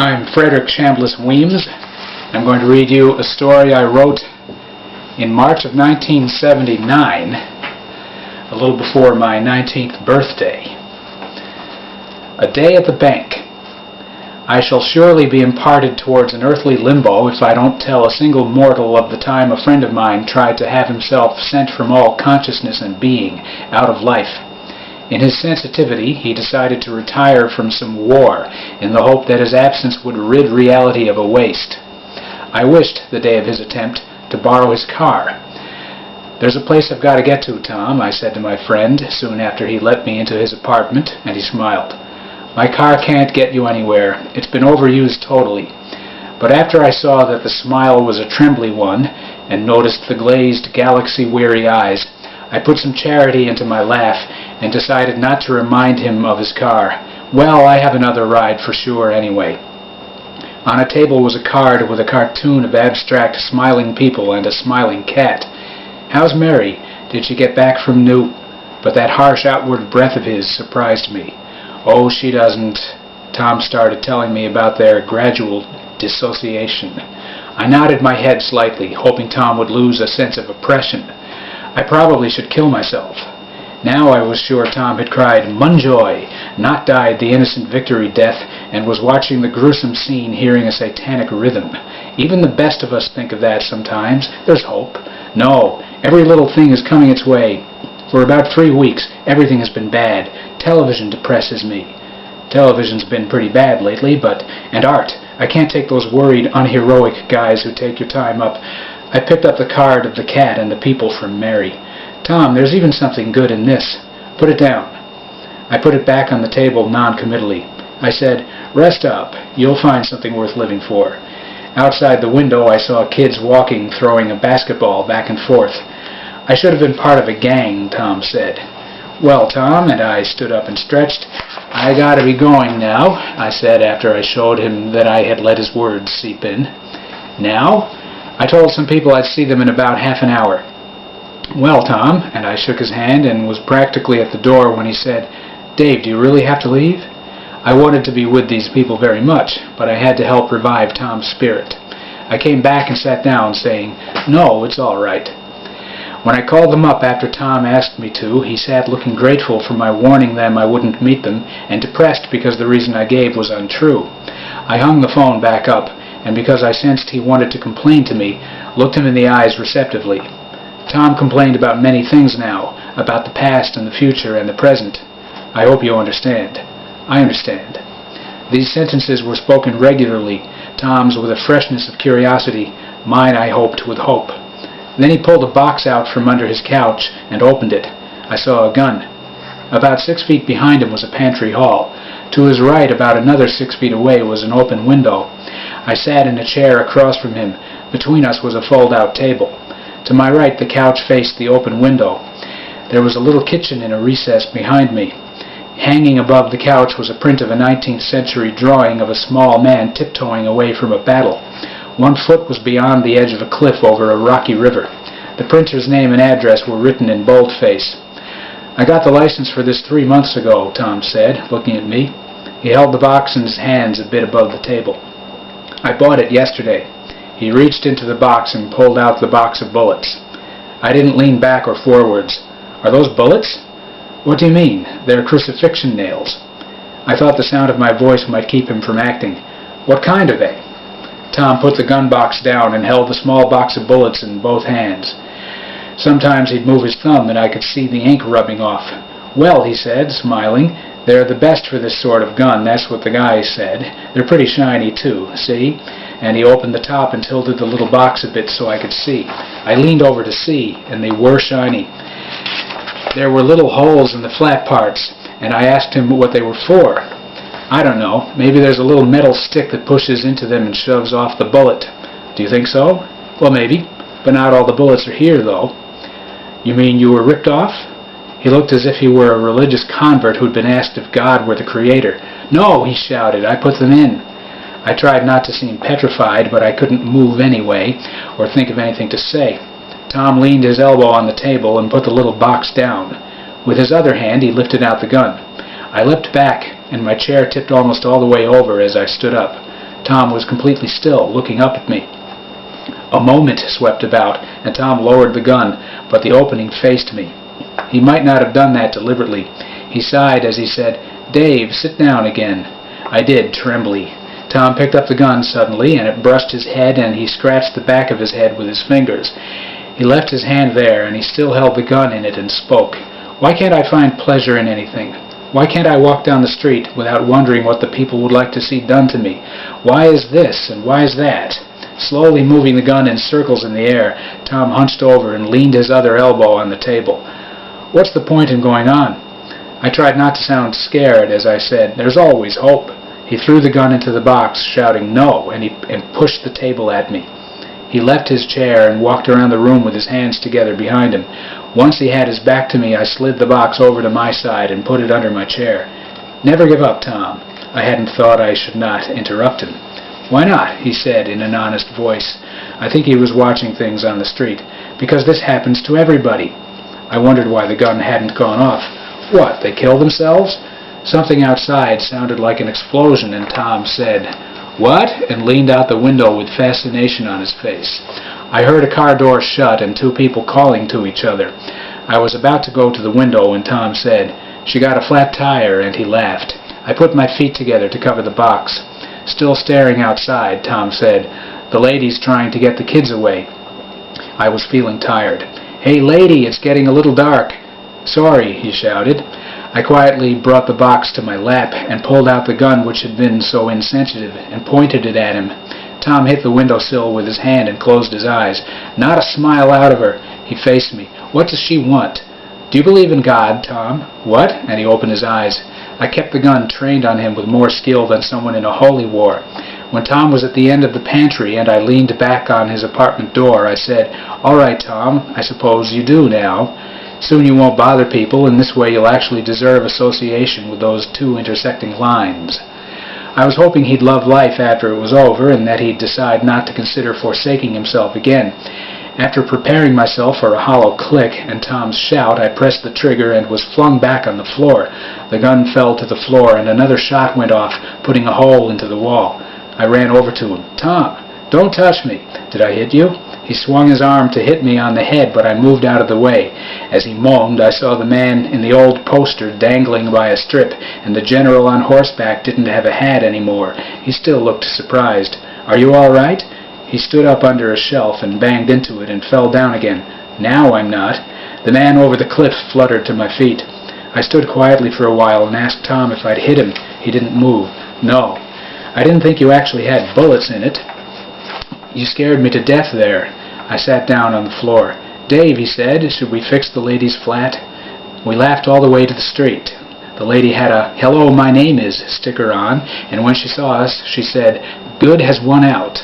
I'm Frederick Wemyss. I'm going to read you a story I wrote in March of 1979, a little before my 19th birthday. A day at the bank. I shall surely be imparted towards an earthly limbo if I don't tell a single mortal of the time a friend of mine tried to have himself sent from all consciousness and being out of life. In his sensitivity, he decided to retire from some war in the hope that his absence would rid reality of a waste. I wished, the day of his attempt, to borrow his car. "There's a place I've got to get to, Tom," I said to my friend soon after he let me into his apartment, and he smiled. "My car can't get you anywhere. It's been overused totally." But after I saw that the smile was a trembly one, and noticed the glazed, galaxy-weary eyes, I put some charity into my laugh and decided not to remind him of his car. "Well, I have another ride for sure anyway." On a table was a card with a cartoon of abstract smiling people and a smiling cat. "How's Mary? Did she get back from New—" But that harsh outward breath of his surprised me. "Oh, she doesn't." Tom started telling me about their gradual dissociation. I nodded my head slightly, hoping Tom would lose a sense of oppression. I probably should kill myself. Now I was sure Tom had cried, "Munjoy!" not died the innocent victory death, and was watching the gruesome scene hearing a satanic rhythm. Even the best of us think of that sometimes. There's hope. No, every little thing is coming its way. For about 3 weeks, everything has been bad. Television depresses me. Television's been pretty bad lately, and art. I can't take those worried, unheroic guys who take your time up. I picked up the card of the cat and the people from Mary. "Tom, there's even something good in this. Put it down." I put it back on the table non-committally. I said, "Rest up. You'll find something worth living for." Outside the window I saw kids walking, throwing a basketball back and forth. "I should have been part of a gang," Tom said. "Well, Tom," and I stood up and stretched. "I gotta be going now," I said after I showed him that I had let his words seep in. "Now?" "I told some people I'd see them in about half an hour." "Well, Tom," and I shook his hand and was practically at the door when he said, "Dave, do you really have to leave?" I wanted to be with these people very much, but I had to help revive Tom's spirit. I came back and sat down, saying, "No, it's all right." When I called them up after Tom asked me to, he sat looking grateful for my warning them I wouldn't meet them, and depressed because the reason I gave was untrue. I hung the phone back up, and because I sensed he wanted to complain to me, looked him in the eyes receptively. Tom complained about many things now, about the past and the future and the present. "I hope you understand." "I understand." These sentences were spoken regularly, Tom's with a freshness of curiosity, mine I hoped with hope. Then he pulled a box out from under his couch and opened it. I saw a gun. About 6 feet behind him was a pantry hall. To his right, about another 6 feet away, was an open window. I sat in a chair across from him. Between us was a fold-out table. To my right, the couch faced the open window. There was a little kitchen in a recess behind me. Hanging above the couch was a print of a 19th century drawing of a small man tiptoeing away from a battle. 1 foot was beyond the edge of a cliff over a rocky river. The printer's name and address were written in boldface. "I got the license for this 3 months ago," Tom said, looking at me. He held the box in his hands a bit above the table. "I bought it yesterday." He reached into the box and pulled out the box of bullets. I didn't lean back or forwards. "Are those bullets?" "What do you mean? They're crucifixion nails." I thought the sound of my voice might keep him from acting. "What kind are they?" Tom put the gun box down and held the small box of bullets in both hands. Sometimes he'd move his thumb and I could see the ink rubbing off. "Well," he said, smiling, "they're the best for this sort of gun, that's what the guy said. They're pretty shiny too, see?" And he opened the top and tilted the little box a bit so I could see. I leaned over to see, and they were shiny. There were little holes in the flat parts, and I asked him what they were for. "I don't know. Maybe there's a little metal stick that pushes into them and shoves off the bullet." "Do you think so?" "Well, maybe. But not all the bullets are here, though." "You mean you were ripped off?" He looked as if he were a religious convert who'd been asked if God were the creator. "No," he shouted. "I put them in." I tried not to seem petrified, but I couldn't move anyway, or think of anything to say. Tom leaned his elbow on the table and put the little box down. With his other hand, he lifted out the gun. I leapt back, and my chair tipped almost all the way over as I stood up. Tom was completely still, looking up at me. A moment swept about, and Tom lowered the gun, but the opening faced me. He might not have done that deliberately. He sighed as he said, "Dave, sit down again." I did, trembly. Tom picked up the gun suddenly, and it brushed his head, and he scratched the back of his head with his fingers. He left his hand there, and he still held the gun in it and spoke. "Why can't I find pleasure in anything? Why can't I walk down the street without wondering what the people would like to see done to me? Why is this, and why is that?" Slowly moving the gun in circles in the air, Tom hunched over and leaned his other elbow on the table. "What's the point in going on?" I tried not to sound scared as I said, "There's always hope." He threw the gun into the box, shouting "No," and pushed the table at me. He left his chair and walked around the room with his hands together behind him. Once he had his back to me, I slid the box over to my side and put it under my chair. "Never give up, Tom." I hadn't thought I should not interrupt him. "Why not?" he said in an honest voice. I think he was watching things on the street. "Because this happens to everybody." I wondered why the gun hadn't gone off. "What, they kill themselves?" Something outside sounded like an explosion, and Tom said, "What?" and leaned out the window with fascination on his face. I heard a car door shut and two people calling to each other. I was about to go to the window when Tom said, "She got a flat tire," and he laughed. I put my feet together to cover the box. Still staring outside, Tom said, "The lady's trying to get the kids away." I was feeling tired. "Hey, lady, it's getting a little dark." "Sorry," he shouted. I quietly brought the box to my lap and pulled out the gun which had been so insensitive and pointed it at him. Tom hit the windowsill with his hand and closed his eyes. Not a smile out of her. He faced me. "What does she want?" "Do you believe in God, Tom?" "What?" And he opened his eyes. I kept the gun trained on him with more skill than someone in a holy war. When Tom was at the end of the pantry and I leaned back on his apartment door, I said, "All right, Tom, I suppose you do now. Soon you won't bother people, and this way you'll actually deserve association with those two intersecting lines." I was hoping he'd love life after it was over, and that he'd decide not to consider forsaking himself again. After preparing myself for a hollow click and Tom's shout, I pressed the trigger and was flung back on the floor. The gun fell to the floor, and another shot went off, putting a hole into the wall. I ran over to him. "Tom, don't touch me." "Did I hit you?" He swung his arm to hit me on the head, but I moved out of the way. As he moaned, I saw the man in the old poster dangling by a strip, and the general on horseback didn't have a hat anymore. He still looked surprised. "Are you all right?" He stood up under a shelf and banged into it and fell down again. "Now I'm not." The man over the cliff fluttered to my feet. I stood quietly for a while and asked Tom if I'd hit him. He didn't move. "No." "I didn't think you actually had bullets in it." "You scared me to death there." I sat down on the floor. "Dave," he said, "should we fix the lady's flat?" We laughed all the way to the street. The lady had a "Hello, my name is" sticker on, and when she saw us, she said, "Good has won out."